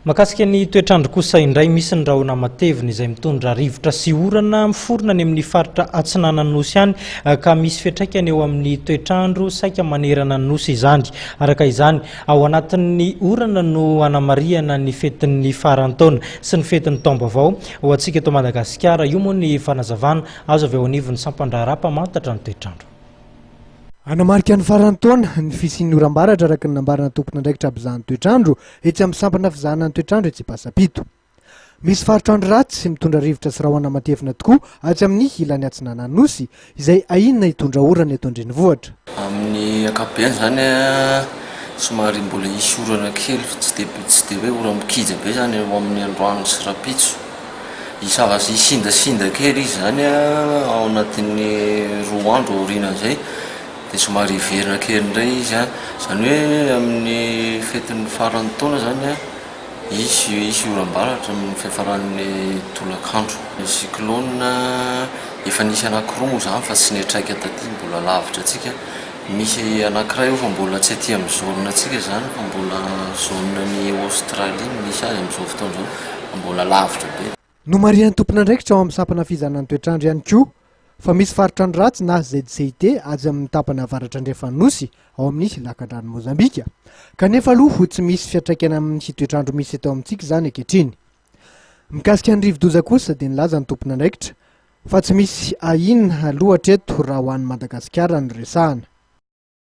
Makasika ny toetrandro kosa indray misy ny rahona matevina izay mitondra rivotra sy orana miforona ny amin'ny faritra atsinanan'ny nosy ihany ka misy fiantraikany eo amin'ny toetrandro saika manerana ny nosy izany. Araka izany ao anatin'ny orana no anamariana ny fetin'ny farantaona sy ny fetin'ny taom-baovao ho antsika eto Madagasikara. Io moa ny fanazavana azo avy ao anivon'ny Sampandraharaha mpamantatra ny toetrandro. Anamarika ny farantaona ny fisian'ny oram-baratra araka ny nambarana tompon'andraikitra abizahany toetrandro etsy amin'ny sampana fizahana ny toetrandro etsy Pasapito. Misy faritrandro ratsy sy mitondra rivotra sy rahona matevina tokoa atsy amin'ny ilany atsinanan'ny nosy izay ahinona hitondra orana eto andrenivohitra. Amin'ny ankapobeny zany somary mbola hisy orana kely tsy de hoe orana mikija be zany eo amin'ny androany sy rapitso. Isindasinda kely izy zany ao anatin'ny 2 andro aoriana zay. Somary hiverina kely indray izy zany hoe amin'ny fetin'ny faran'ny taona zany isy oram-baratra amin'ny fiafaran'ny tolakandro. Ny cyclone efa nisy anankiroa moa zany fa tsy netraika taty mbola lavitra atsika. Misy anankiray io fa mbola tsy aty amin'ny zone atsika zany fa mbola zone ny Australie misy azy amin'izao fotoana izao fa mbola lavitra be. Nomarian'ny tompon'andraikitra ao amin'ny sampana fizahana ny toetrandro ihany koa fa misy faritrandro ratsy na ZCT azy amin'ny tapany avaratra andrefan'ny nosy ao amin'ny lakan-drano Mozambika. Kanefa aloha ho tsy misy fiantraikana amin'ny toetrandro misy eto amintsika zany ankehitriny. Mikasika ny rivo-doza kosa dia nilaza ny tompon'andraikitra fa tsy misy ahinona loatra eto raha ho an'ny Madagasikara no resahana.